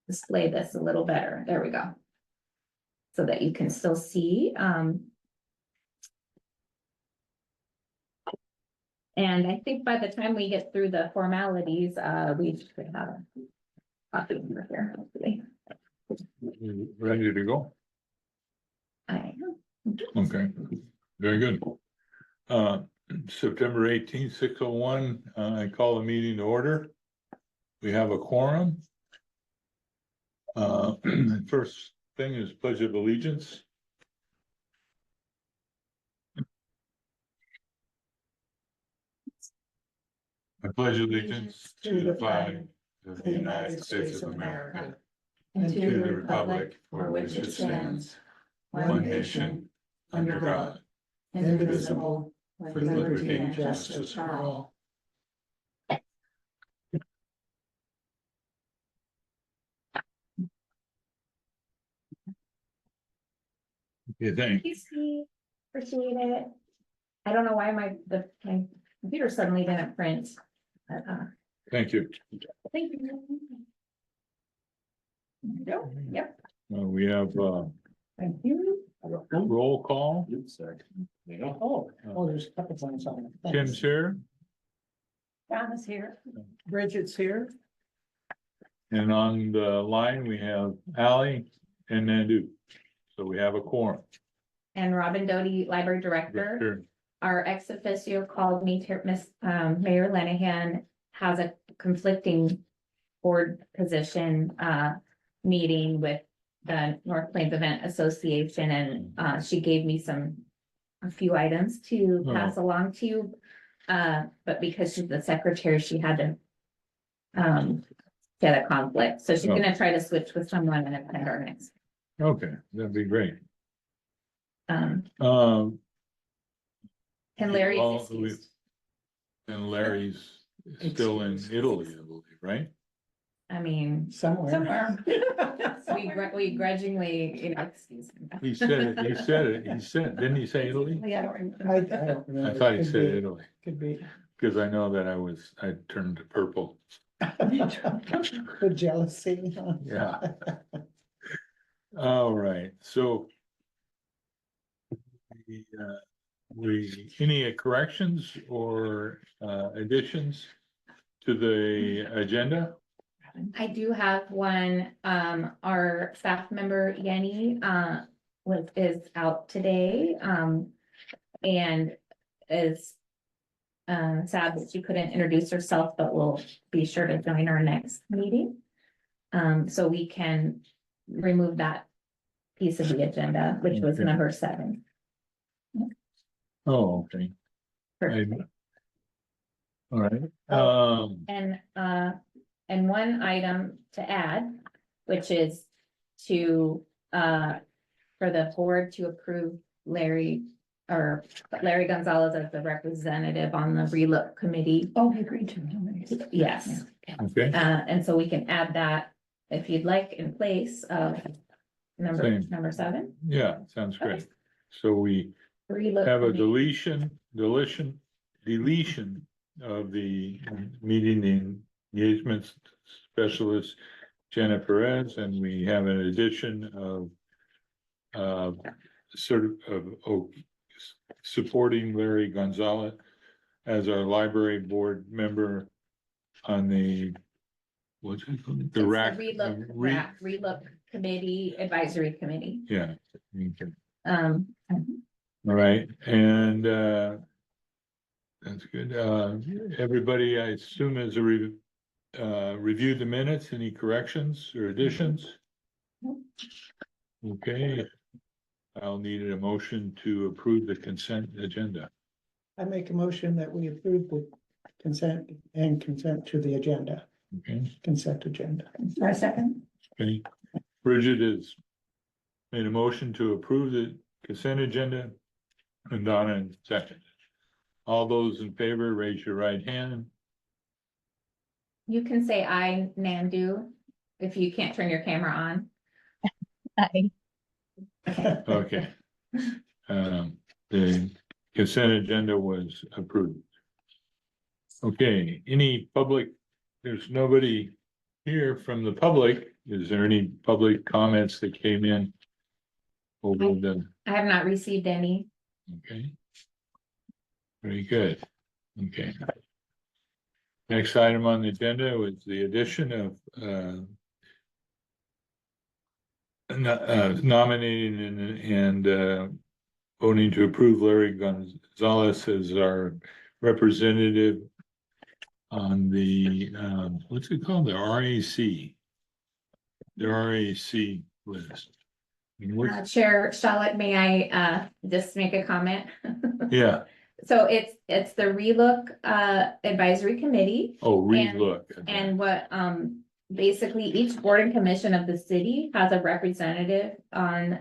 display this a little better. There we go. So that you can still see, and I think by the time we get through the formalities, we should have a copy over here, hopefully. Ready to go? I know. Okay, very good. September 18th, 6:01, I call the meeting to order. We have a quorum. First thing is pledge of allegiance. I pledge allegiance to the flag of the United States of America and to the republic for which it stands, one nation, under God, indivisible, with liberty and justice for all. Okay, thanks. Thank you, Steve. Appreciate it. I don't know why my computer suddenly didn't print. But, Thank you. thank you. There you go. Yep, We have thank you. roll call. Oh, there's a couple things on it. Tim's here, John is here. Bridget's here. and on the line, we have Ally and Nandu. So we have a quorum. And Robin Doty, Library Director. Sure. Our ex officio called me to Miss Mayor Lenahan has a conflicting board position meeting with the North Plains Event Association, and she gave me a few items to pass along to you. But because she's the secretary, she had to get a conflict, so she's gonna try to switch with someone and attend our next. Okay, that'd be great. And Larry's Well, excused. And Larry's still in Italy, I believe, right? I mean, Somewhere. we grudgingly, excuse him. He said it, didn't he say Italy? Yeah, I don't remember. I don't remember. I thought he Could said be- Italy, Could be. because I know that I turned purple, The jealousy. Huh? yeah. All right, so. Any corrections or additions to the agenda? I do have one, our staff member Yenny, is out today, and is sad that she couldn't introduce herself, but will be sure to join our next meeting. So we can remove that piece of the agenda, which was Okay. number 7. Oh, okay. Perfect. All right, And one item to add, which is to, for the board to approve Larry Gonzalez as the representative on the relook committee. Oh, he agreed to. Yes, okay, and so we can add that if you'd like in place of Same. number 7. yeah, sounds great. So we Relook have a committee. deletion of the meeting engagement specialist Jenna Perez, and we have an addition of supporting Larry Gonzalez as our library board member on the what's it called? It's The the RAC. relook committee, advisory committee. Yeah. Okay. Um, All right, and that's good. Everybody, I assume, has reviewed the minutes. Any corrections or additions? Nope. Okay, I'll need a motion to approve the consent agenda. I make a motion that we approve the consent to the agenda, Okay, consent agenda. for a second. okay. Bridget has made a motion to approve the consent agenda, and Donna second. All those in favor, raise your right hand. You can say I, Nandu, if you can't turn your camera on. Aye. Okay. Okay. The consent agenda was approved. Okay, any public, there's nobody here from the public is there any public comments that came in? Over the, I have not received any. okay. Very good, okay. Next item on the agenda was the addition of, nominating and voting to approve Larry Gonzalez as our representative on the, what's it called, the RAC? The RAC list. And what- Chair Charlotte, may I just make a comment? Yeah, So it's the Relook Advisory Committee. oh, relook. And what, basically each board and commission of the city has a representative on,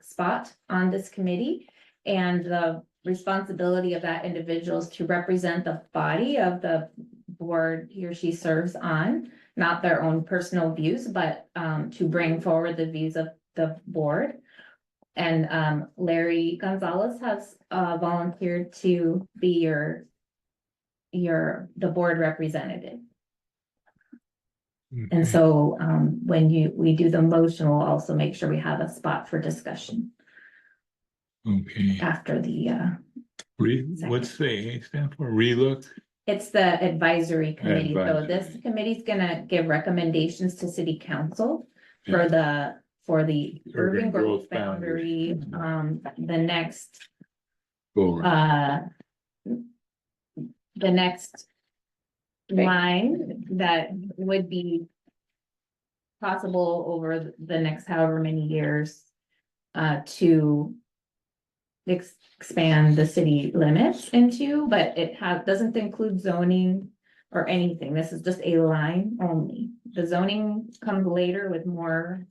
spot on this committee. And the responsibility of that individual is to represent the body of the board he or she serves on. Not their own personal views, but, to bring forward the views of the board. And, Larry Gonzalez has, volunteered to be the board representative. And so, when we do the motion, we'll also make sure we have a spot for discussion Okay, after the, what's the A stand for? Relook? it's the advisory committee. So this Advisory. committee's gonna give recommendations to city council for the urban growth boundary, the next, Forward. the next line that would be possible over the next however many years, to expand the city limits into, but it doesn't include zoning or anything. This is just a line only. The zoning comes later with more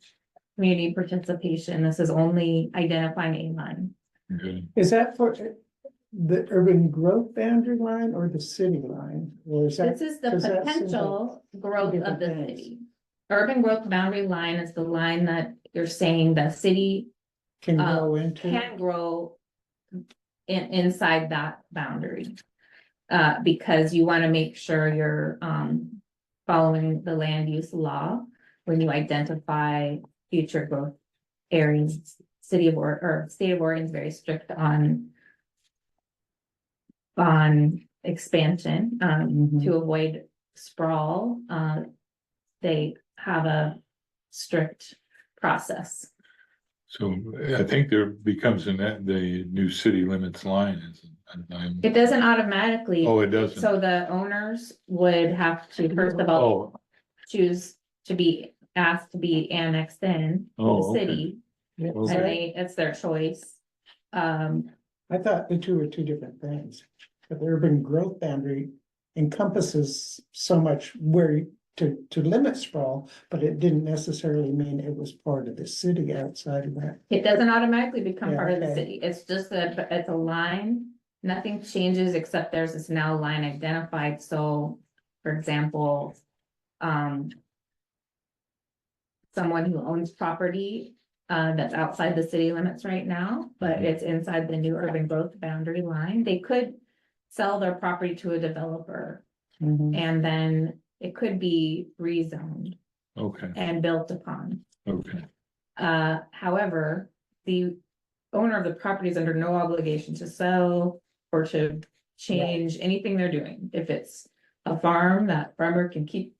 community participation. This is only identifying a line. Okay. Is that for the urban growth boundary line or the city line? Or is that, This is the 'cause that seems potential growth of different the things. city. Urban growth boundary line is the line that you're saying the city can go into? can grow inside that boundary. Because you want to make sure you're, following the land use law when you identify future growth areas. State of Oregon is very strict on expansion, Mhm. to avoid sprawl. They have a strict process. So I think there becomes the new city limits line is. It doesn't automatically. Oh, it doesn't. So the owners would have to, first of all, Oh, choose to be asked to be annexed in to the Oh, okay. city. Yeah, Okay. And it's their choice. I thought the two were two different things. But the urban growth boundary encompasses so much where to limit sprawl, but it didn't necessarily mean it was part of the city outside of that. It doesn't automatically become Yeah, part of the okay. city. It's just it's a line. Nothing changes except there's this now line identified. So, for example, someone who owns property that's outside the city limits right now, but Mhm. it's inside the new urban growth boundary line, they could sell their property to a developer, Mhm. and then it could be rezoned okay, and built upon. okay, However, the owner of the property is under no obligation to sell or to change anything they're doing. If it's a farm, that farmer can keep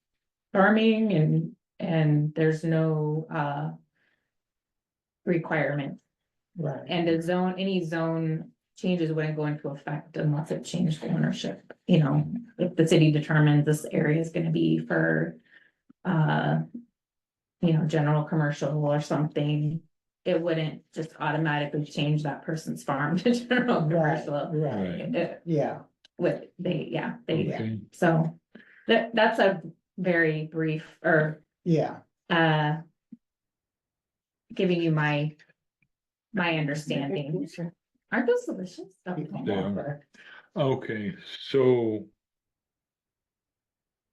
farming and there's no requirement. Right. And any zone changes wouldn't go into effect unless it changed ownership. You know, if the city determines this area is gonna be for, general commercial or something, it wouldn't just automatically change that person's farm to general Right, commercial. right, yeah. okay. So that's a very brief, or Yeah. giving you my understanding. Aren't those delicious? Yeah. Okay, so.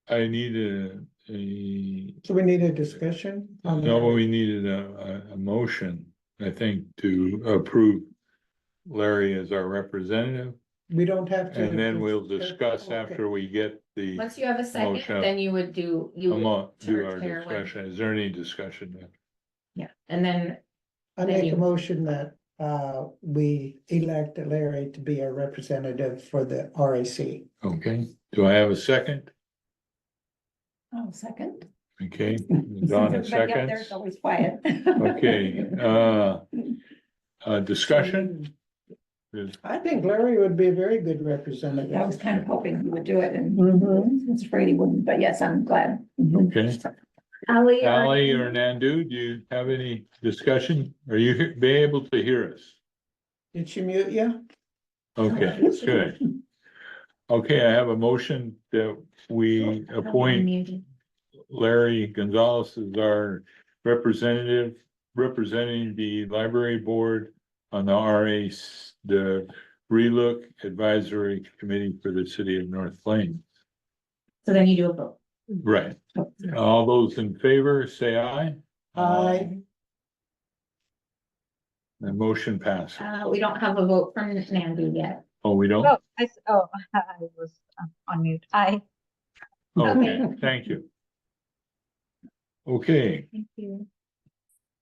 I need So we need a discussion on no, that. we needed a motion, I think, to approve Larry as our representative. We don't have to. and then we'll discuss Okay. after we get the, Once you have a second, Motion. then you would do, you would do our Chair, what- discussion. Is there any discussion then? yeah, and then, I Then make a you- motion that we elect Larry to be our representative for the RAC. Okay, do I have a second? Oh, second. Okay, Donna Everybody up there's seconds. always quiet. Okay, discussion? I think Larry would be a very good I representative. was kind of hoping he would do it and Mhm. I was afraid he wouldn't, but yes, I'm glad. Okay, Ally. Ally or Nandu, do you have any discussion? Are you be able to hear us? Did she mute you? Okay, good. Okay, I have a motion that we appoint Muted. Larry Gonzalez as our representative, representing the library board on the the Relook Advisory Committee for the city of North Plains. So then you do a vote. Right. All those in favor, say aye. Aye. The motion passes. We don't have a vote from Nandu yet. Oh, we don't? Oh, I was on mute. Okay, thank you. Okay, Thank you.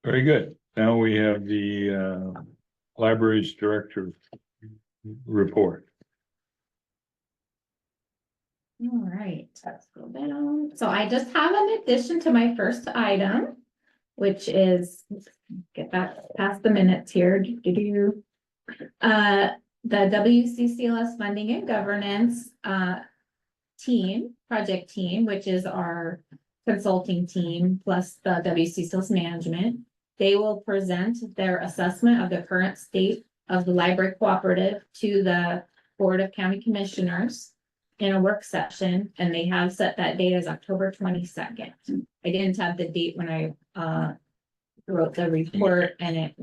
very good. Now we have the library's director report. All right, let's go down. So I just have an addition to my first item, which is, get back past the minutes here. Do. The WCCLS funding and governance, project team, which is our consulting team, plus the WCCLS management. They will present their assessment of the current state of the library cooperative to the Board of County Commissioners in a work session, and they have set that date as October 22nd. I didn't have the date when I wrote the report, and it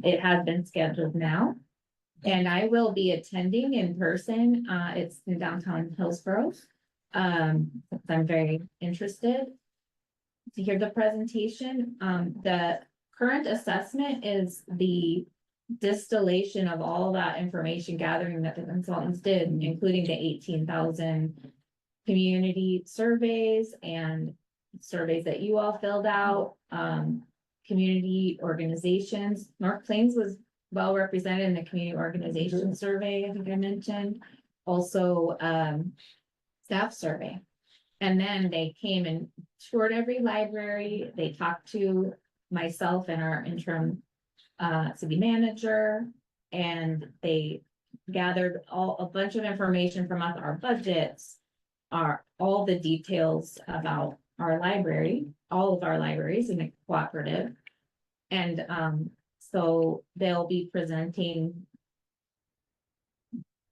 it has been scheduled now. And I will be attending in person. It's in downtown Hillsborough. I'm very interested to hear the presentation. The current assessment is the distillation of all that information gathering that the consultants did, including the 18,000 community surveys and surveys that you all filled out, community organizations. North Plains was well represented in the community organization survey, I think I mentioned. Also, staff survey. And then they came and toured every library. They talked to myself and our interim city manager, and they gathered a bunch of information from us, our budgets, all the details about our library, all of our libraries in a cooperative. And so they'll be presenting,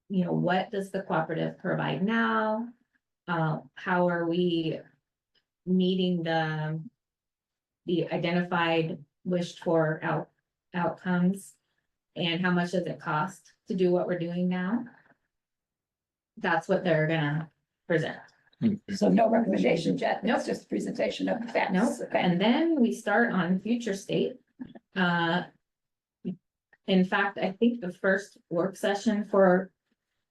what does the cooperative provide now? How are we meeting the identified wished for outcomes? And how much does it cost to do what we're doing now? That's what they're gonna present. So no recommendations yet. Nope. It's just presentation of the facts. Nope, Okay. and then we start on future state. In fact, I think the first work session for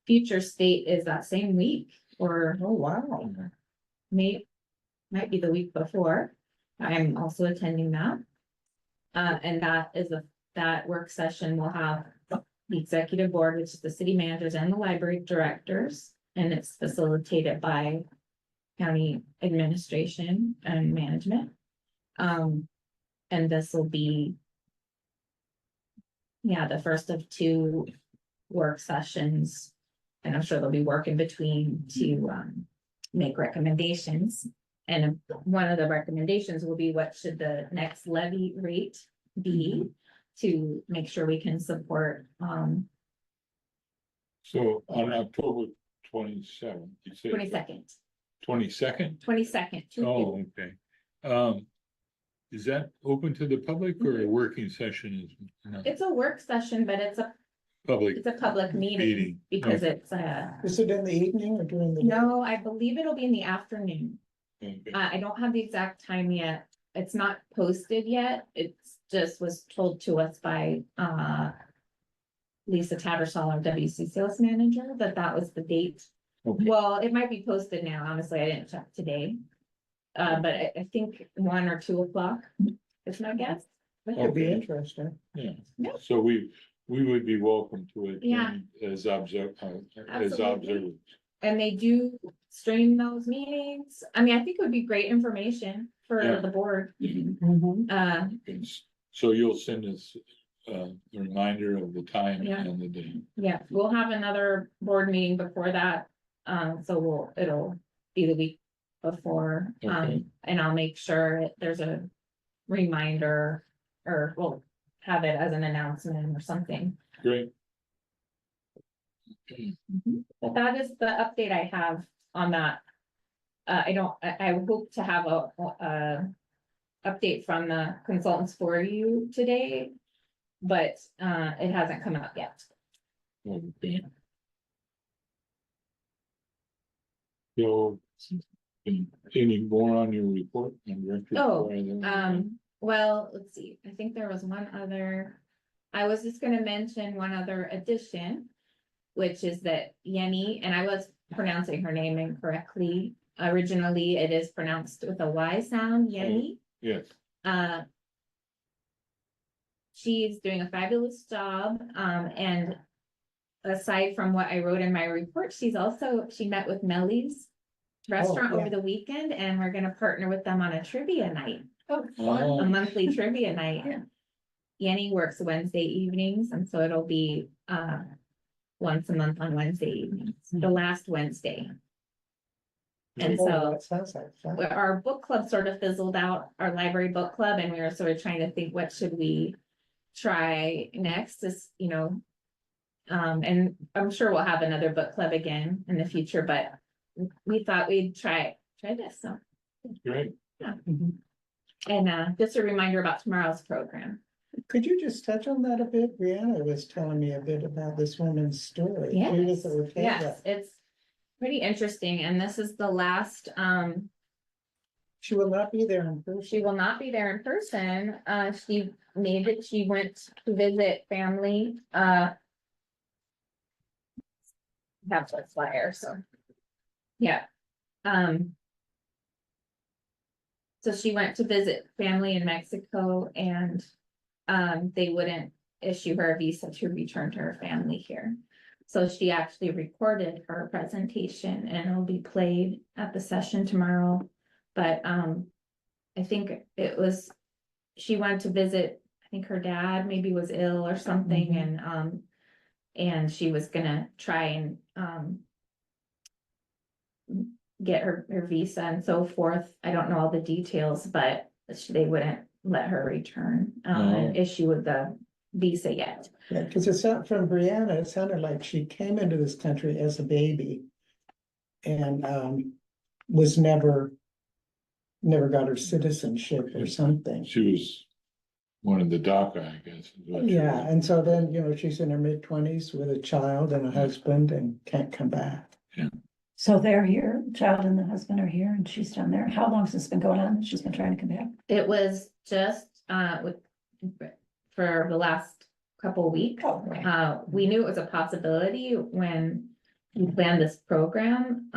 future state is that same week, or Oh, wow. might be the week before. I'm also attending that. And that work session will have the executive board, which is the city managers and the library directors, and it's facilitated by county administration and management. And this will be the first of two work sessions. And I'm sure they'll be working between to make recommendations. And one of the recommendations will be, what should the next levy rate be to make sure we can support So on October 27th, you said 22nd, 22nd? 22nd. Oh, okay. Is that open to the public or a working session is? No, It's a work session, but it's a public. public meeting Meeting, because okay. it's Is it in the evening or during the? day? no, I believe it'll be in the afternoon. Okay. I don't have the exact time yet. It's not posted yet. It's just was told to us by Lisa Tattersall, our WC sales manager, that was the date. Okay. Well, it might be posted now, honestly, I didn't check today. But I think 1 or 2 o'clock is my guess. That could be Okay. interesting. Yeah, Yep. so we would be welcome to it. Yeah. As observers. Absolutely. And they do stream those meetings. I mean, I think it would be great information for Yeah. the board. Mhm. So you'll send us a reminder of the time Yeah. and the day. Yeah, we'll have another board meeting before that. So it'll be the week before, Okay. and I'll make sure there's a reminder. Or we'll have it as an announcement or something. Great. Okay. That is the update I have on that. I hope to have a update from the consultants for you today. But it hasn't come out yet. Okay. So, any more on your report? Oh, well, let's see, I think there was one other, I was just gonna mention one other addition. Which is that Yenny, and I was pronouncing her name incorrectly, originally it is pronounced with a Y sound, Yenny. Yes, She's doing a fabulous job, and aside from what I wrote in my report, she met with Melly's restaurant yeah. over the weekend, and we're gonna partner with them on a trivia night, Oh, Oh. a monthly trivia night. Yeah. Yenny works Wednesday evenings, and so it'll be, once a month on Wednesday evenings, the last Wednesday. And Oh, so that sounds like fun. our book club sort of fizzled out, our library book club, and we were sort of trying to think, what should we try next, is, and I'm sure we'll have another book club again in the future, but we thought we'd try this, so. great. Mhm. And just a reminder about tomorrow's program. Could you just touch on that a bit? Brianna was telling me a bit about this woman's story. Yes, Judith Ortega. yes, it's pretty interesting, and this is the last, She will not be there in person. she will not be there in person. She went to visit family, have the flyer, so. Yeah. So she went to visit family in Mexico, and they wouldn't issue her a visa to return to her family here. So she actually recorded her presentation, and it'll be played at the session tomorrow. But I think she went to visit, I think her dad maybe was ill or something, Mhm. and she was gonna try and get her visa and so forth. I don't know all the details, but they wouldn't let her return, and issue with the visa yet. Yeah, because it's not from Brianna, it sounded like she came into this country as a baby. And was never got her citizenship or something. She was one of the DACA, I guess. is what she Yeah, was. and so then, she's in her mid-20s with a child and a husband and can't come back. so they're here, the child and the husband are here, and she's down there. How long has this been going on? She's been trying to come back? It was just for the last couple weeks. Oh, right. We knew it was a possibility when we planned this program.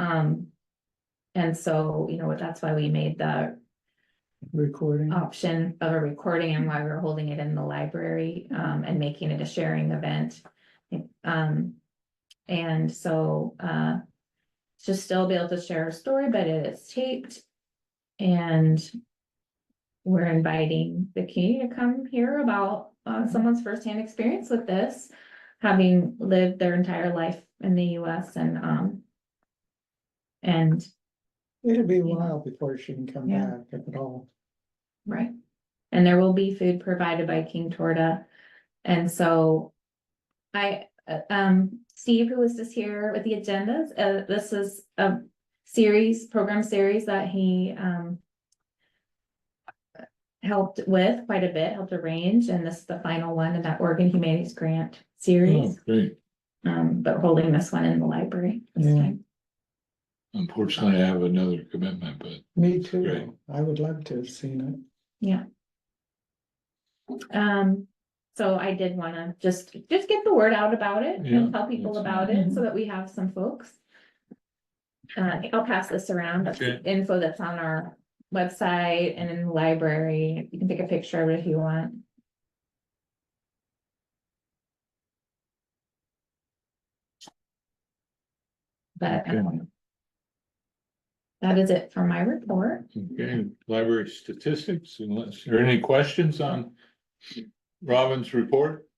And so, that's why we made the Recording. option of a recording, and why we're holding it in the library, and making it a sharing event. And so, she'll still be able to share her story, but it is taped. And we're inviting the community to come hear about someone's firsthand experience with this, having lived their entire life in the US, and It'll be a while before she can come Yeah. back, if at all. right. And there will be food provided by King Torta. And so Steve, who was just here with the agendas, this is a program series that he helped with quite a bit, helped arrange, and this is the final one in that Oregon Humanities Grant Oh, series. great. But holding this one in the library this Yeah. time. Unfortunately, I have another commitment, but Me too. Great. I would love to have seen it. So I did wanna just get the word out about it Yeah, and tell people that's- about it so that we have some folks. I'll pass this around, that's the Okay. info that's on our website and in the library, you can take a picture of it if you want. But, Okay. that is it for my report. Okay, library statistics, unless, are there any questions on Robin's report?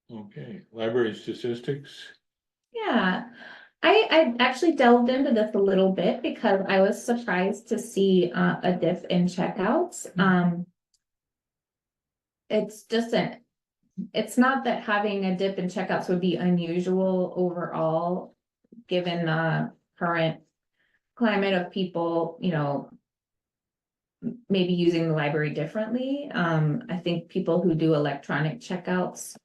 Okay, library statistics, Yeah, I actually delved into this a little bit because I was surprised to see a dip in checkouts. It's just it's not that having a dip in checkouts would be unusual overall, given the current climate of people, you know, maybe using the library differently. I think people who do electronic checkouts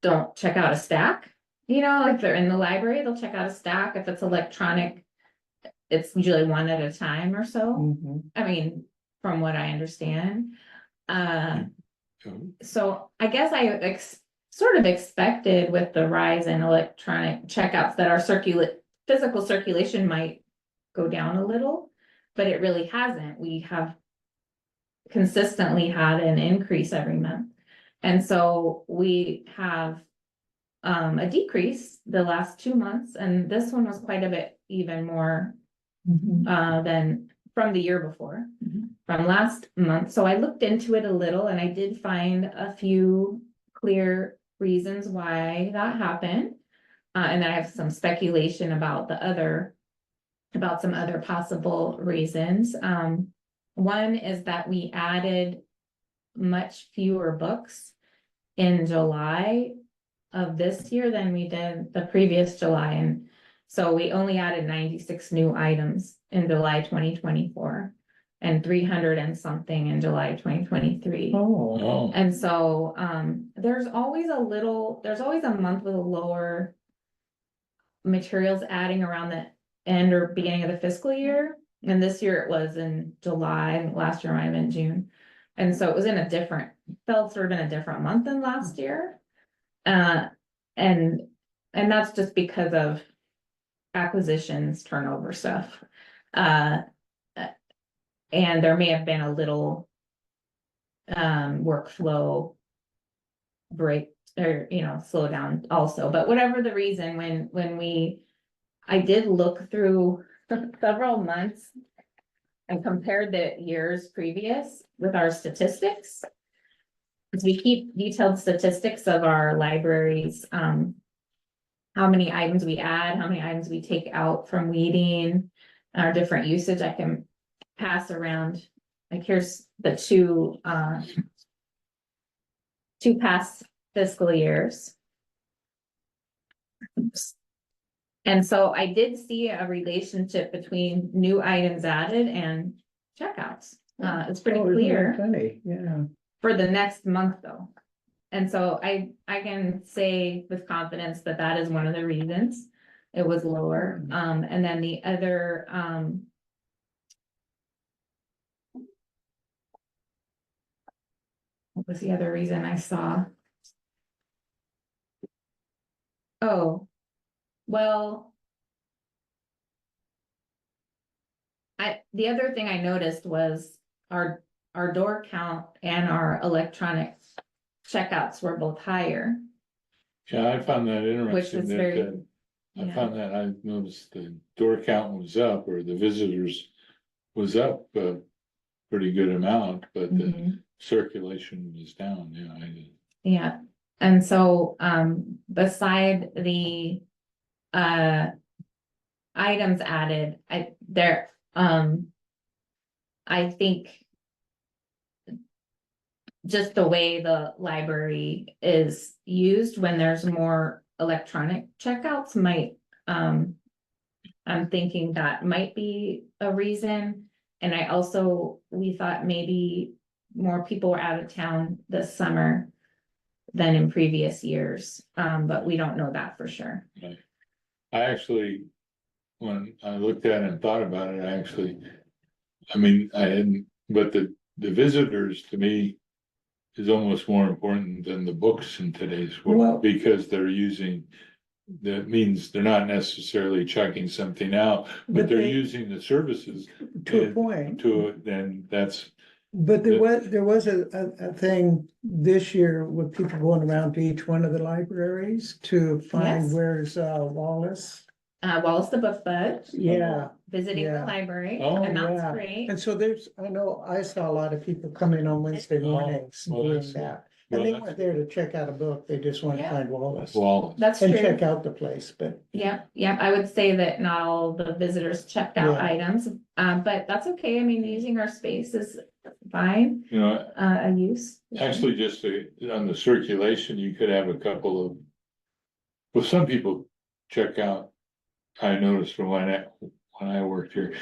don't check out a stack. You know, like they're in the library, they'll check out a stack. If it's electronic, it's usually one at a time or so. Mhm. I mean, from what I understand. so, So I guess I sort of expected with the rise in electronic checkouts that our physical circulation might go down a little, but it really hasn't. We have consistently had an increase every month. And so we have a decrease the last 2 months, and this one was quite a bit even more than from the year before, from last month. So I looked into it a little and I did find a few clear reasons why that happened. And then I have some speculation about some other possible reasons. One is that we added much fewer books in July of this year than we did the previous July. And so we only added 96 new items in July 2024 and 300 and something in July 2023. Oh, oh, And so there's always a month with a lower materials adding around the end or beginning of the fiscal year. And this year it was in July, and last year might have been June. And so it was fell sort of in a different month than last year. And that's just because of acquisitions, turnover stuff. And there may have been a little workflow break or, slow down also, but whatever the reason, I did look through several months and compared the years previous with our statistics. Because we keep detailed statistics of our libraries, how many items we add, how many items we take out from weeding, our different usage. I can pass around, like here's the two past fiscal years. Oops. And so I did see a relationship between new items added and checkouts. It's pretty oh, isn't that clear funny? Yeah. for the next month though. And so I can say with confidence that that is one of the reasons it was lower. And then the other, what was the other reason I saw? Oh, well. The other thing I noticed was our door count and our electronic checkouts were both higher, yeah, I found that which interesting was that, very. I Yeah. found that, I noticed the door count was up, or the visitors was up a pretty good amount, but the Mhm. circulation was down, yeah, Yeah, and so, beside the, items added, I think just the way the library is used when there's more electronic checkouts might, I'm thinking that might be a reason. And we thought maybe more people were out of town this summer than in previous years, but we don't know that for sure. I actually, when I looked at it and thought about it, I mean, I hadn't, but the visitors to me is almost more important than the books in today's Well- world, because they're using. That means they're not necessarily checking something out, But but they're they- using the services To a and point. to it, then that's, But there was a thing this year with people going around to each one of the libraries to find Yes. where's Wallace. Wallace the Book Bud, Yeah, visiting the Yeah. library, Oh, and that's yeah. great. and so I know I saw a lot of people come in on Wednesday Oh, mornings well, doing that's- that. well, And they that's- weren't there to check out a book, they just wanted to Yeah. find Wallace. well, That's And true. check out the place, but Yeah, yeah, I would say that not all the visitors checked out Yeah. items, but that's okay. I mean, using our space is fine, you know, a use. actually just on the circulation, you could have a couple of. Well, some people check out, I noticed from when I worked here,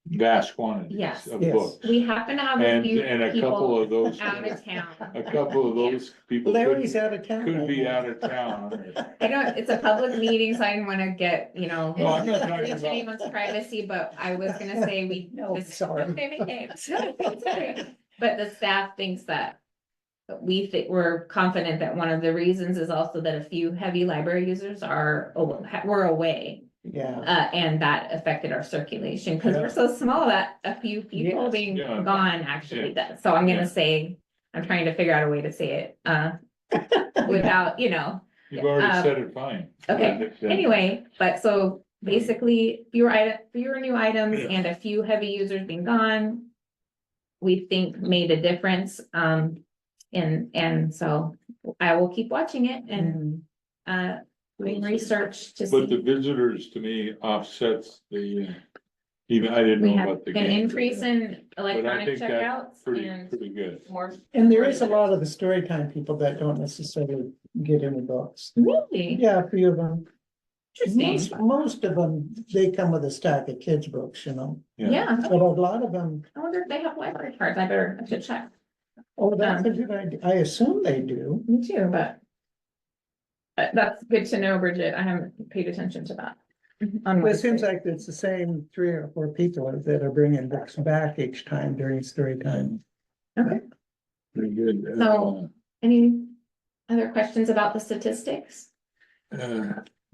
vast quantities Yes. of Yes. books. We happen to have a And, few and a couple people of those, out of town. a couple of those people Larry's out of town. could be right out of town. I don't, it's a public meeting, so I didn't wanna get, No, I'm not talking into about, anyone's privacy, but I was gonna say we. No, this- sorry. Okay, okay. It's okay. But the staff thinks that. We think, we're confident that one of the reasons is also that a few heavy library users were away. Yeah, And that affected our circulation, cause Yeah. we're so small that a few people Yes. being Yeah. gone actually Yeah. does. So I'm Yeah. gonna say, I'm trying to figure out a way to say it, without, you've already Um, said it fine. okay. Anyway, but so basically fewer new items Yeah. and a few heavy users being gone. We think made a difference, and so I will keep watching it and, doing research to But the see. visitors to me offsets the, even I didn't We know have about the an game. increase in electronic think that's checkouts Pretty, and pretty good. more. and there is a lot of the story time people that don't necessarily get any books. Really? Yeah, a few of them. Interesting. Most of them, they come with a stack of kids' books, you know, Yeah, but a lot of them, I wonder if they have library cards. I should check. oh, that's a good idea. I assume they do. Me too, but. That's good to know, Bridget. I haven't paid attention to that. On Well, it seems Wednesday. like it's the same 3 or 4 people that are bringing books back each time during story time. Okay, Pretty good. So- any other questions about the statistics?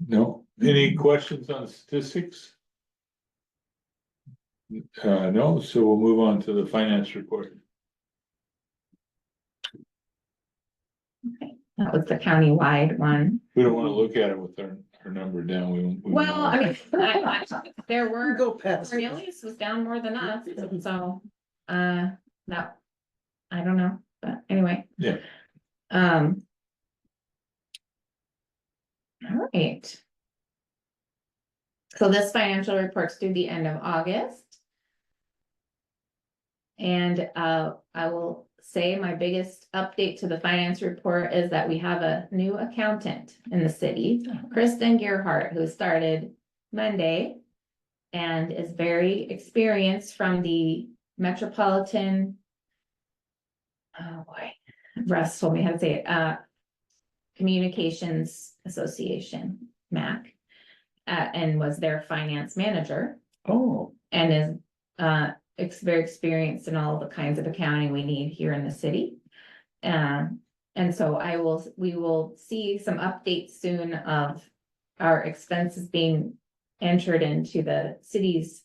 No, any questions on statistics? No, so we'll move on to the finance report. Okay, that was the county-wide one. We don't wanna look at it with our number down, we. Well, I mean, there were, Go past. it. Cornelius was down more than us, so, no. I don't know, but anyway. Yeah. All right. So this financial report's through the end of August. And I will say my biggest update to the finance report is that we have a new accountant in the city, Kristen Gearhart, who started Monday. And is very experienced from the Metropolitan. Oh boy, Russ told me how to say it, Communications Association, MAC. And was their finance manager Oh, and is very experienced in all the kinds of accounting we need here in the city. And so we will see some updates soon of our expenses being entered into the city's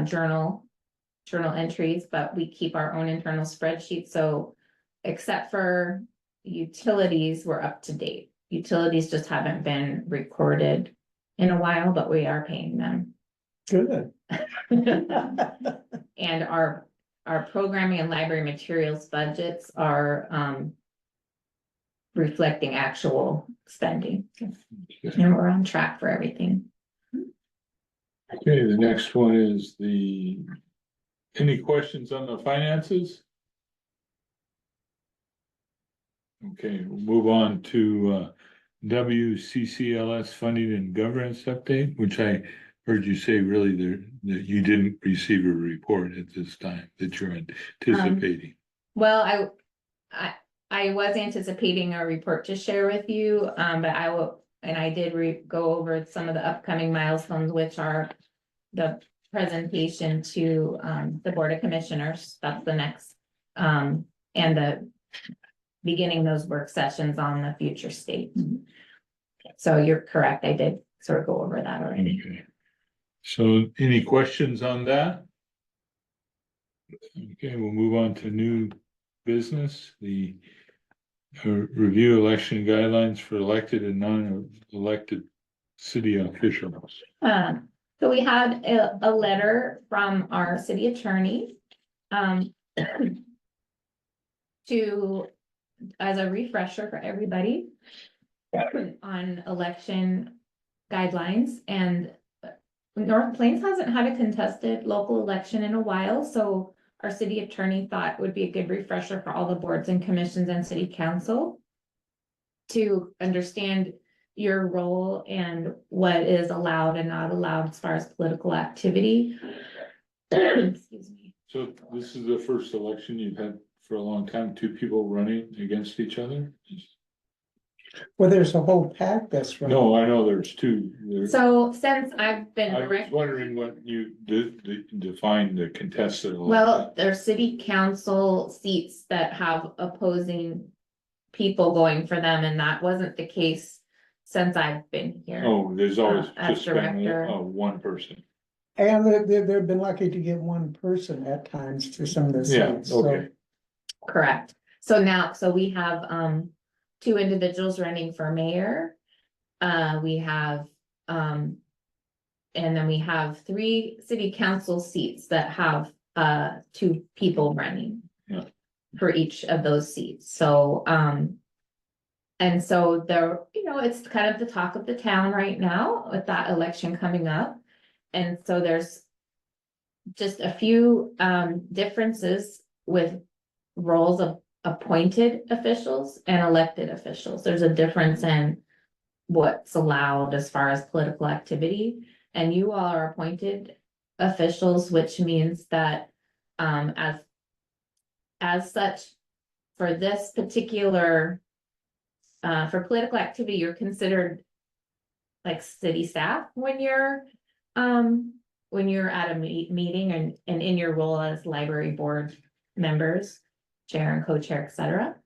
journal entries, but we keep our own internal spreadsheet, so except for utilities, we're up to date. Utilities just haven't been recorded in a while, but we are paying them. good. And our programming and library materials budgets are reflecting actual spending. And we're on track for everything. Okay, the next one is any questions on the finances? Okay, we'll move on to WCCLS funding and governance update, which I heard you say really that you didn't receive a report at this time that you're anticipating. Well, I was anticipating a report to share with you, but I did go over some of the upcoming milestones, which are the presentation to the Board of Commissioners. That's the next, and the beginning those work sessions on the future state. So you're correct, I did sort of go over that already. Okay. So any questions on that? Okay, we'll move on to new business, the review election guidelines for elected and non-elected city officials. So we had a letter from our city attorney. To, as a refresher for everybody. On election guidelines, and North Plains hasn't had a contested local election in a while, so our city attorney thought it would be a good refresher for all the boards and commissions and city council. To understand your role and what is allowed and not allowed as far as political activity. Excuse me. So this is the first election you've had for a long time, two people running against each other? Well, there's a whole pack that's running. No, I know there's two. So since I've been I was direct, wondering what you define the contested election. well, there's city council seats that have opposing people going for them, and that wasn't the case since I've been here. Oh, there's always as just been director. one person. And they've been lucky to get one person at times to some of the Yeah, seats, so. okay. Correct. So now, so we have, two individuals running for mayor. We have, and then we have 3 city council seats that have, 2 people running. Yeah. For each of those seats, so, and so there, you know, it's kind of the talk of the town right now with that election coming up. And so there's just a few, differences with roles of appointed officials and elected officials. There's a difference in what's allowed as far as political activity. And you all are appointed officials, which means that as such, for this particular for political activity, you're considered like city staff when you're at a meeting and in your role as library board members, chair and co-chair, etc.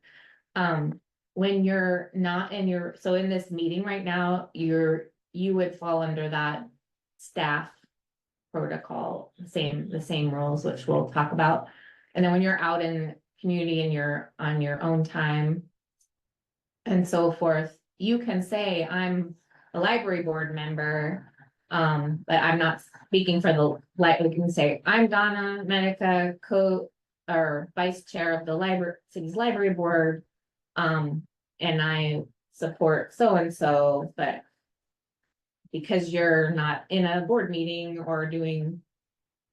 When you're not in your, so in this meeting right now, you would fall under that staff protocol, the same roles, which we'll talk about. And then when you're out in community and you're on your own time and so forth, you can say, I'm a library board member, but I'm not speaking for the, like, we can say, I'm Donna Medica, or vice chair of the city's library board. And I support so-and-so, but because you're not in a board meeting or doing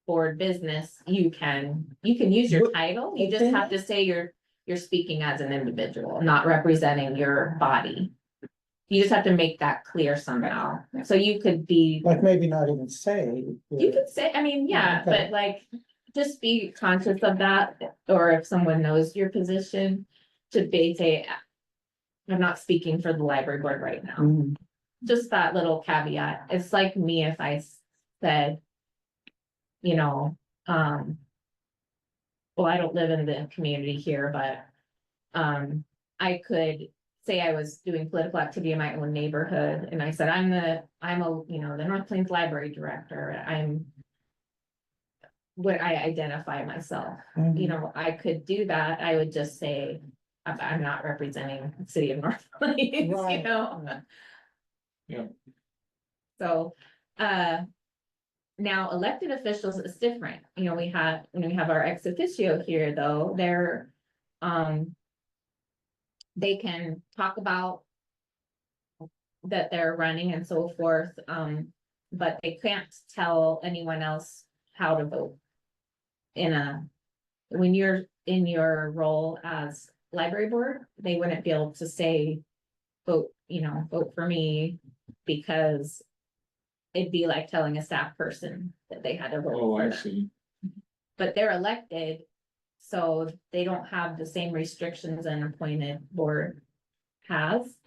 board business, you can use your title. You just have to say you're speaking as an individual, not representing your body. You just have to make that clear somehow. So you could be, Like maybe not even say. you could say, I mean, yeah, Okay. but like, just be conscious of that. Or if someone knows your position, to be say, I'm not speaking for the library board right now. Mhm. Just that little caveat. It's like me if I said, you know, well, I don't live in the community here, but I could say I was doing political activity in my own neighborhood, and I said, I'm the North Plains Library Director. I'm what I identify myself. Mhm. You know, I could do that. I would just say, I'm not representing the city of North Plains, you Right. know? Yeah. So, now elected officials is different. You know, when we have our ex officio here, though, they can talk about that they're running and so forth, but they can't tell anyone else how to vote. When you're in your role as library board, they wouldn't be able to say, vote for me, because it'd be like telling a staff person that they had to vote Oh, for I them. see. But they're elected, so they don't have the same restrictions an appointed board has.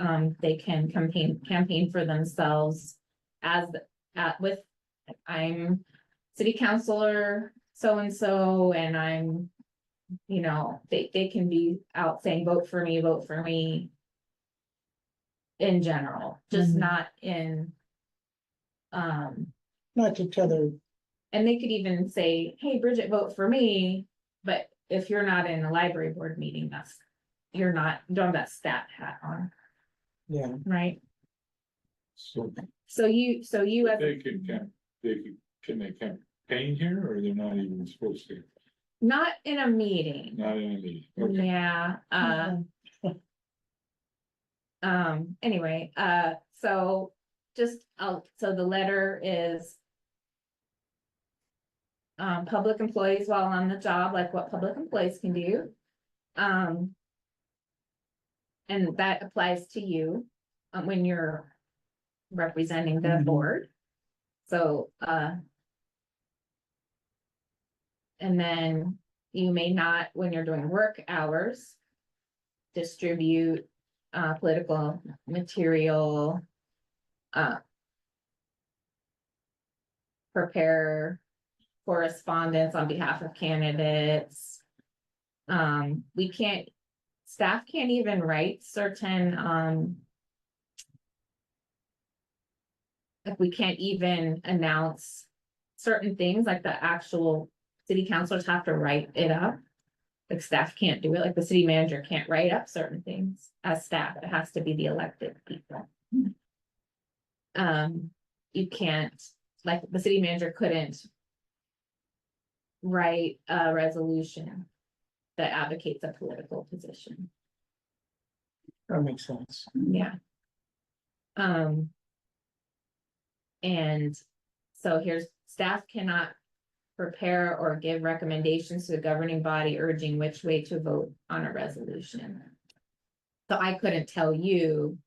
They can campaign for themselves with, I'm city councilor so-and-so, and I'm You know, they can be out saying, vote for me, vote for me. In general, just Mhm. not in. Not to tell their, And they could even say, hey, Bridget, vote for me, but if you're not in a library board meeting, you're not, you don't have that stat hat on, yeah, right? So So you as, they can they campaign here, or they're not even supposed to, not in a meeting, not in a meeting? Okay. yeah, anyway, so just, so the letter is. Public employees while on the job, like what public employees can do. And that applies to you, when you're representing the Mhm. board. So, and then you may not, when you're doing work hours, distribute, political material, uh, prepare correspondence on behalf of candidates. We can't, staff can't even write certain, like we can't even announce certain things, like the actual city councilors have to write it up. Like staff can't do it, like the city manager can't write up certain things as staff, it has to be the elected people. You can't, like the city manager couldn't write a resolution that advocates a political position, that makes sense. yeah. And so here's, staff cannot prepare or give recommendations to the governing body urging which way to vote on a resolution. So I couldn't tell you,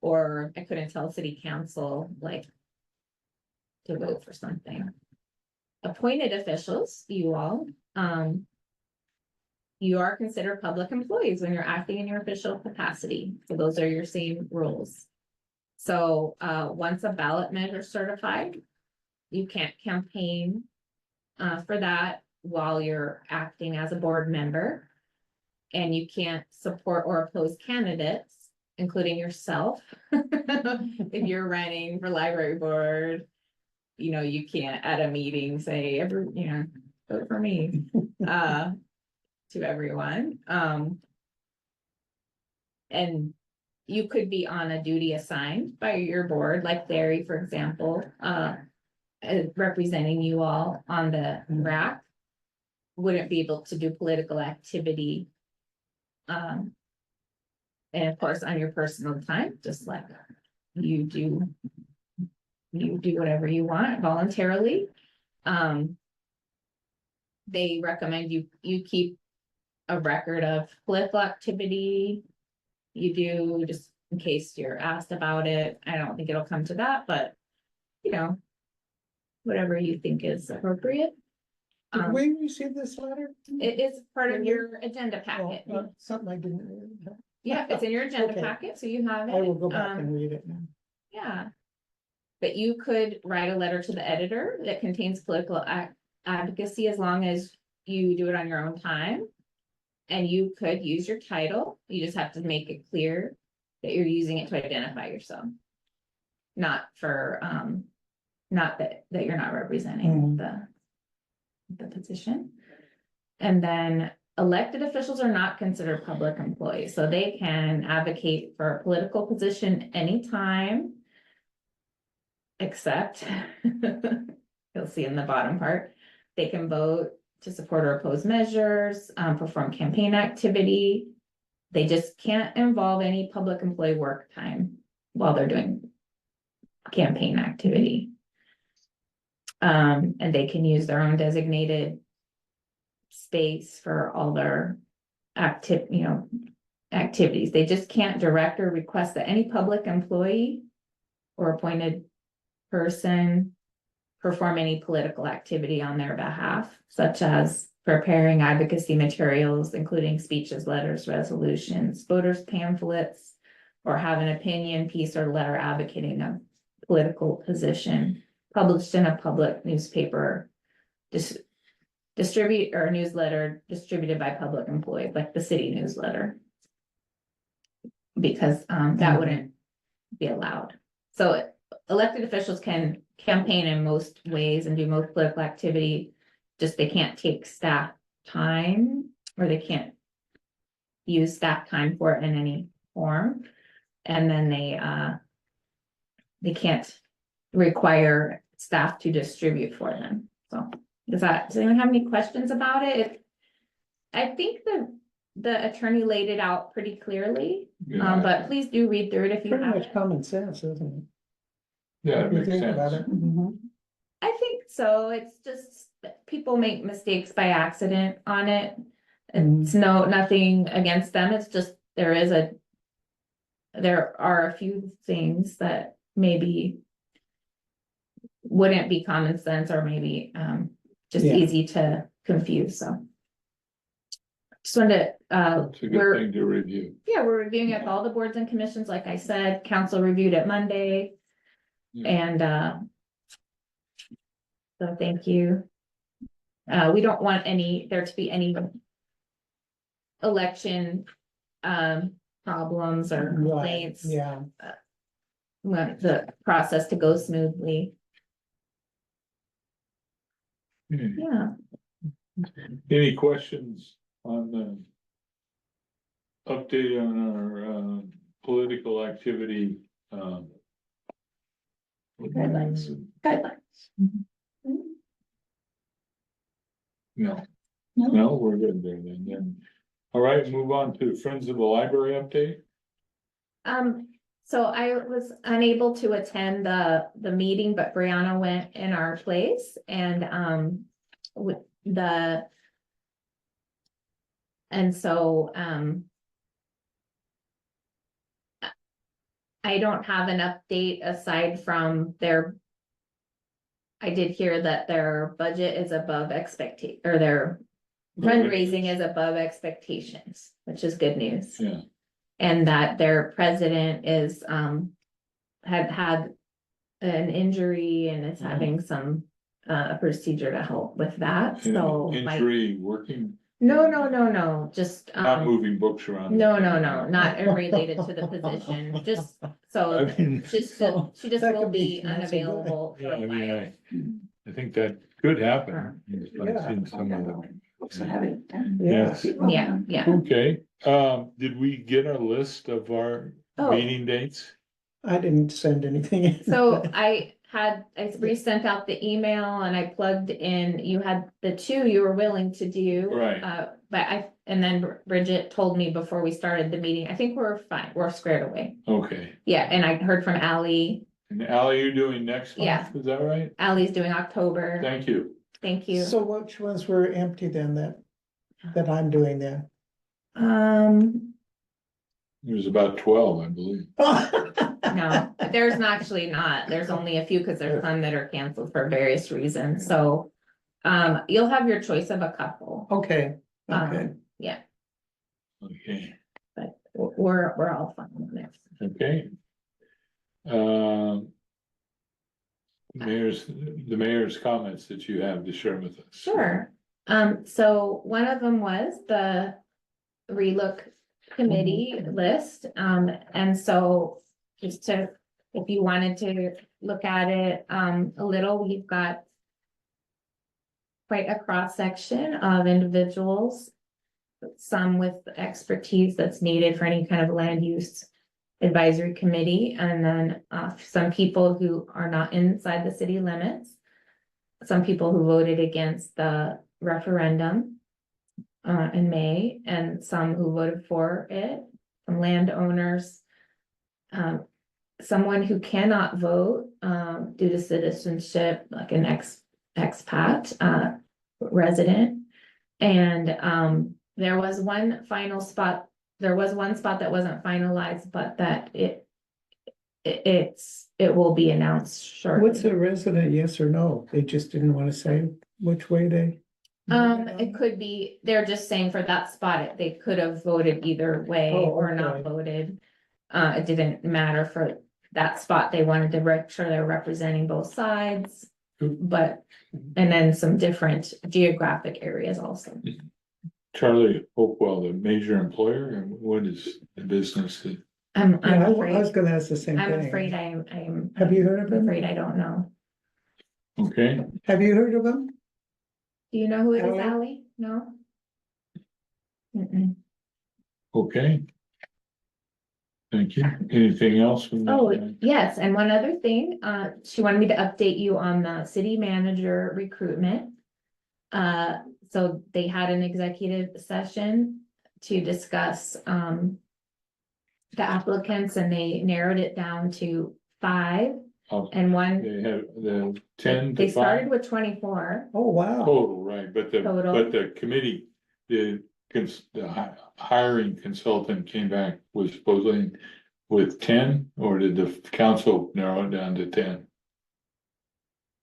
or I couldn't tell city council, like, to vote for something. Appointed officials, you all, you are considered public employees when you're acting in your official capacity, so those are your same rules. So, once a ballot measure certified, you can't campaign for that while you're acting as a board member. And you can't support or oppose candidates, including yourself. If you're running for library board, you know, you can't at a meeting say, vote for me, to everyone. And you could be on a duty assigned by your board, like Larry, for example, representing you all on the RAC, wouldn't be able to do political activity. And of course, on your personal time, just like you do whatever you want voluntarily. They recommend you keep a record of political activity. You do, just in case you're asked about it. I don't think it'll come to that, but you know, whatever you think is appropriate. Did we receive this letter? It is part of Did we? your agenda packet. Something I didn't. Yeah, it's in your agenda Okay. packet, so you have it. I will go back and read it now. Yeah. But you could write a letter to the editor that contains political advocacy as long as you do it on your own time. And you could use your title, you just have to make it clear that you're using it to identify yourself. Not for, not that you're not representing the position. And then elected officials are not considered public employees, so they can advocate for a political position anytime. Except, you'll see in the bottom part, they can vote to support or oppose measures, perform campaign activity. They just can't involve any public employee work time while they're doing campaign activity. And they can use their own designated space for all their activities. They just can't direct or request that any public employee or appointed person perform any political activity on their behalf, such as preparing advocacy materials, including speeches, letters, resolutions, voters pamphlets, or have an opinion piece or letter advocating a political position published in a public newspaper, distribute or newsletter distributed by public employees, like the city newsletter. Because that wouldn't be allowed. So elected officials can campaign in most ways and do most political activity. Just they can't take staff time, or they can't use staff time for it in any form. And then they can't require staff to distribute for them. So does anyone have any questions about it? I think the attorney laid it out pretty clearly, Yeah, but please do read through it if you Pretty have much it. common sense, isn't Yeah, it? it If you makes think about sense. it. Mhm. I think so. It's just that people make mistakes by accident on it. It's nothing against them. It's just there are a few things that maybe wouldn't be common sense, or maybe just Yeah. easy to confuse, so. Just wanted to, It's a good thing to review. we're reviewing it with all the boards and commissions, like I said, council reviewed it Monday. Yeah. And so thank you. We don't want there to be any election problems or Right, complaints. yeah. We want the process to go smoothly. Hmm. Yeah, Any questions on the update on our political activity? Guidelines. Guidelines. No, No? no, we're good there then. All right, move on to Friends of the Library update. so I was unable to attend the meeting, but Brianna went in our place, and with and so I don't have an update aside from I did hear that their budget is above or their fundraising is above expectations, which is good news. Yeah, And that their president had an injury and is having some procedure to help with that, so. injury working, No, just. not moving books around. No, not related to the position, just so, I mean, she just that will could be be not so good. unavailable for yeah, a I mean, while. I think that could happen. Yeah. I've seen some of them. So having. Yes. Yeah. Okay, did we get a list of our Oh. meeting dates? I didn't send anything in. So I resent out the email and I plugged in, you had the two you were willing to do. Right. And then Bridget told me before we started the meeting, I think we're fine, we're squared away. Okay, Yeah, and I heard from Ally. and Ally, you're doing next Yeah. month, is that right? Ally's doing October. Thank you. Thank you. So which ones were empty then that I'm doing then? There's about 12, I believe. No, there's actually not. There's only a few because there's some that are canceled for various reasons. So you'll have your choice of a couple. Okay, okay. Yeah, Okay, but we're all fine on it. okay. The mayor's comments that you have to share with us. Sure. So one of them was the relook committee list. And so just if you wanted to look at it a little, we've got quite a cross section of individuals, some with expertise that's needed for any kind of land use advisory committee, and then some people who are not inside the city limits, some people who voted against the referendum in May, and some who voted for it, some landowners, someone who cannot vote due to citizenship, like an expat resident, and there was one spot that wasn't finalized, but that it will be announced shortly. What's a resident, yes or no? They just didn't want to say which way they. It could be, they're just saying for that spot, they could have voted either way Oh, or not okay. voted. It didn't matter for that spot. They wanted to make sure they're representing both sides. but, and then some different geographic areas also. Charlie Hopewell, the major employer, and what is the business that? I'm Yeah, I was afraid, gonna ask the same I'm thing. afraid I'm. Have you heard of I'm him? afraid I don't know. Okay, Have you heard of him? Do you know who it is, Ally? Ally? No? Mm-mm. okay. Thank you. Anything else from that? Oh, yes, and one other thing, she wanted me to update you on the city manager recruitment. So they had an executive session to discuss, the applicants, and they narrowed it down to 5, Oh, and one, they have the 10 they to started 5 with 24. Oh, wow. total, right, but Total. the committee, the hiring consultant came back was supposedly with 10, or did the council narrow it down to 10?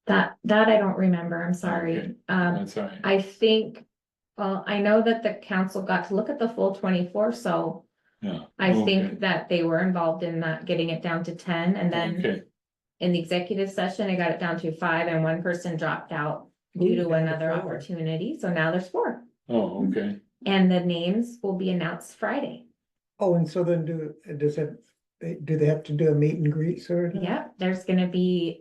That I don't remember, I'm sorry. Okay. That's all right. I think, well, I know that the council got to look at the full 24, so Yeah. I okay, think that they were involved in that, getting it down to 10, and then Okay, in the executive session, I got it down to 5, and one person dropped out due Ooh, to down to another 4. opportunity, so now there's 4. oh, okay, And the names will be announced Friday. Oh, and so then do they have to do a meet and greet sort of? Yep, there's gonna be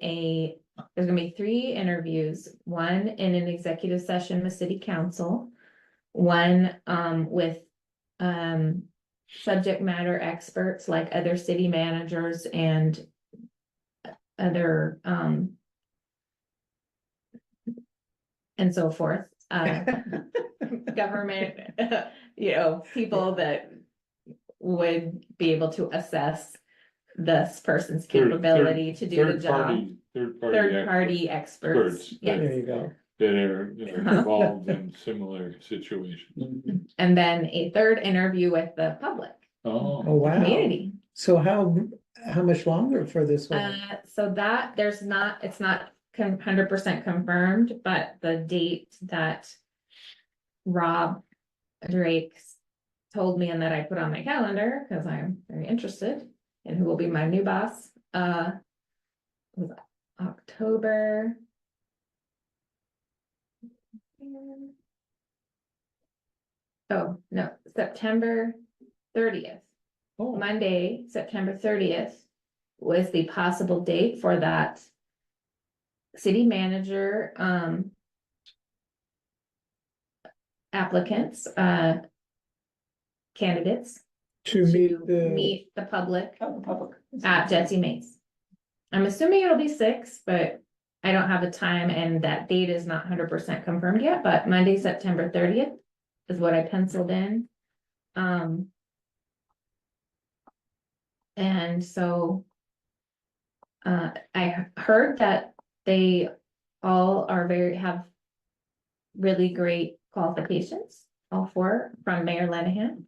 3 interviews, one in an executive session with city council. One with subject matter experts like other city managers and other and so forth, government, people that would be able to assess this person's capability to do the job. Third Third party experts, experts. yes. There you go. That are involved in similar situations. And then a third interview with the public, Oh, Oh, wow. community. So how much longer for this one? So that it's not 100% confirmed, but the date that Rob Drake told me and that I put on my calendar, because I'm very interested in who will be my new boss, was October. Oh, no, September 30th. Oh, Monday, September 30th was the possible date for that city manager, applicants, candidates to to meet the public Oh, the public. at Jesse Mays. I'm assuming it'll be 6, but I don't have a time, and that date is not 100% confirmed yet, but Monday, September 30th is what I penciled in. And so I heard that they all have really great qualifications, all 4 from Mayor Lenahan.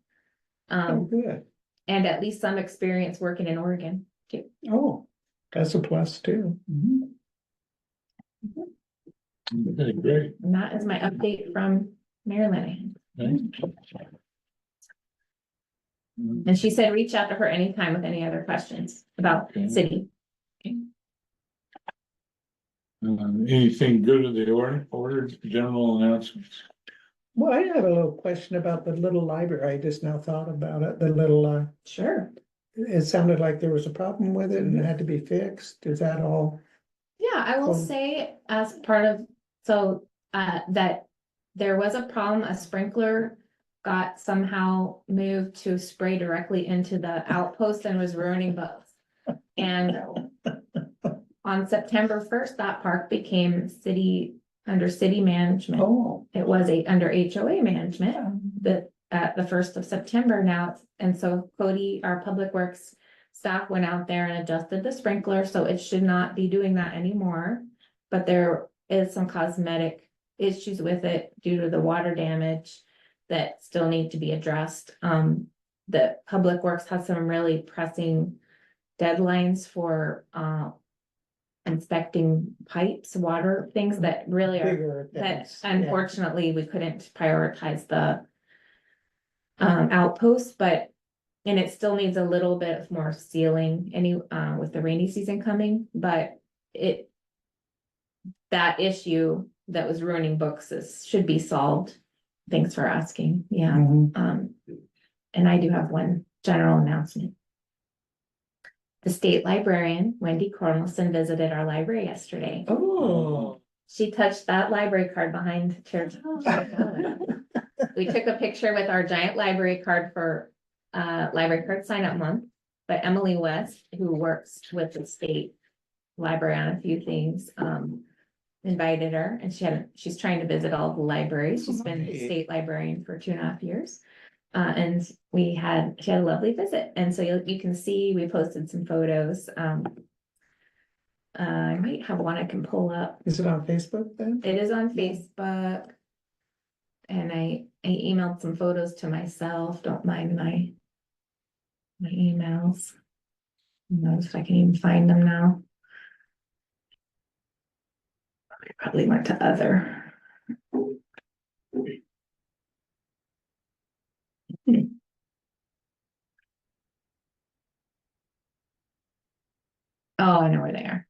oh, good. And at least some experience working in Oregon too. Oh, that's a plus too. okay, great. And that is my update from Mayor Lenahan. And she said, reach out to her anytime with any other questions about Okay. city. Anything good in the order, general announcements? Well, I have a little question about the little library. I just now thought about it, the little, Sure. it sounded like there was a problem with it and it had to be fixed. Is that all? Yeah, I will Cool. say as part of, so that there was a problem, a sprinkler got somehow moved to spray directly into the outpost and was ruining both. And on September 1st, that park became under city management. Oh, It was under HOA management. At the 1st of September now, and so Cody, our public works staff, went out there and adjusted the sprinkler, so it should not be doing that anymore. But there is some cosmetic issues with it due to the water damage that still need to be addressed. The public works has some really pressing deadlines for inspecting pipes, water, things that really are, bigger. that things, yeah. unfortunately we couldn't prioritize the outpost, and it still needs a little bit of more sealing with the rainy season coming, but that issue that was ruining books should be solved. Thanks for asking, yeah. Mhm. And I do have one general announcement. The state librarian, Wendy Cornelison, visited our library yesterday. Oh. She touched that library card behind Chair. We took a picture with our giant library card for library card sign up month. But Emily West, who works with the state library on a few things, invited her, and she's trying to visit all the libraries. She's been Right. state librarian for 2.5 years. And she had a lovely visit, and so you can see, we posted some photos. I might have one I can pull up. Is it on Facebook then? It is on Facebook. And I emailed some photos to myself, don't mind my emails. Who knows if I can even find them now. I probably went to other. Oh, I know where they are.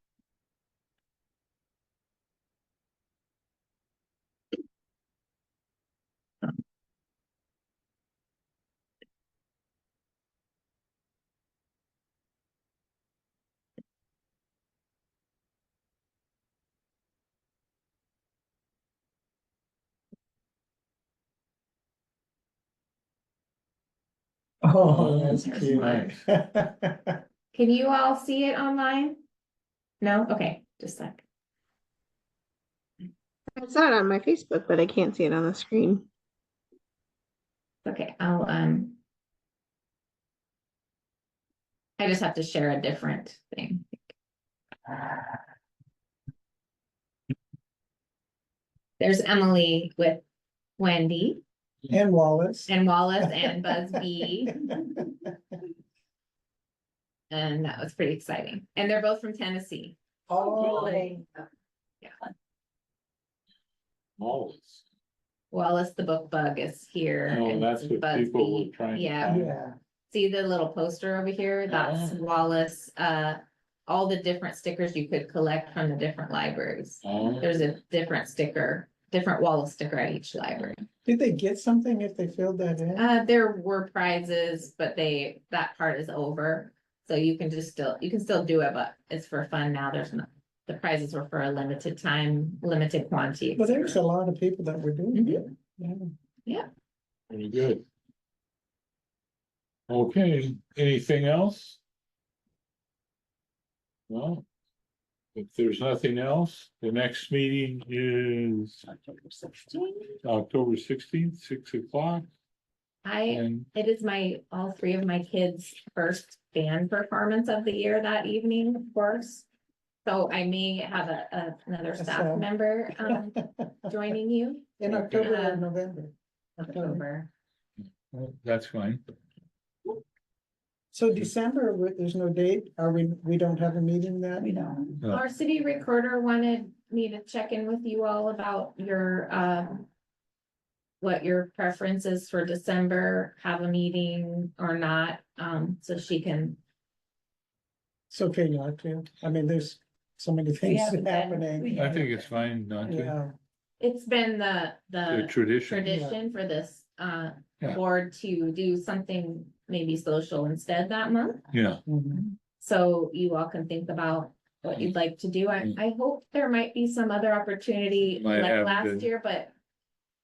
Oh, that's There's cute. nice. Can you all see it online? No? Okay, just a sec. I saw it on my Facebook, but I can't see it on the screen. Okay, I just have to share a different thing. There's Emily with Wendy And Wallace. and Wallace and Busby, and that was pretty exciting. And they're both from Tennessee. Oh, Always. Wallace the book bug is here. Oh, and that's what people were Busby. trying to Yeah, find. yeah. see the little poster over here? That's Ah. Wallace, all the different stickers you could collect from the different libraries. Oh, There's a different sticker, different Wallace sticker at each library. Did they get something if they filled that in? There were prizes, but that part is over. So you can still do it, but it's for fun now. The prizes were for a limited time, limited quantity. Well, there's a lot of people that were doing it. Yeah. very good. Okay, anything else? Well, if there's nothing else, the next meeting is October 16th, 6 o'clock. And It is all three of my kids' first band performance of the year that evening, of course. So I may have another staff So- member, joining you. In October or Um, November. October. that's fine. So December, there's no date? We don't have a meeting then? We don't. Yeah. Our city recorder wanted me to check in with you all about your, what your preference is for December, have a meeting or not, so she can. It's okay not to. I mean, there's so many things haven't been- happening. we- I think it's fine not to. Yeah. It's been the The tradition. tradition for this, Yeah. board to do something maybe social instead that month. Yeah, Mhm. So you all can think about what you'd like to do. I hope there might be some other opportunity Might like have last been. year, but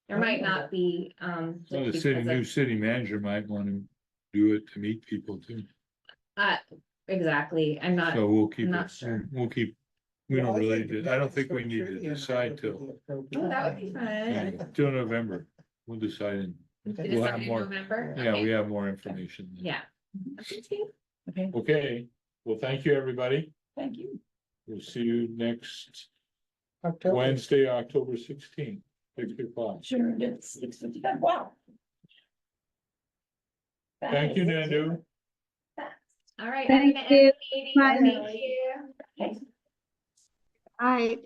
there might not be, well, just the city, because new of- city manager might want to do it to meet people too. exactly, I'm not, So we'll keep I'm not it, sure. we'll keep, we Well, don't I really, think I don't think we for need to trivia night decide would be till, the appropriate oh, that would be time. fun. till November. We'll decide in, Decide we'll have in more, November. yeah, Okay. we have more information. then. Yeah. Okay. Okay, Okay, well, thank you, everybody. thank you. We'll see you next October. Wednesday, October 16th, 6 o'clock. Sure, it's 6:55. Wow. Thank you, Nandu. All right. Thank I'm gonna end you. the meeting. Bye. Thank you. Okay. Hi,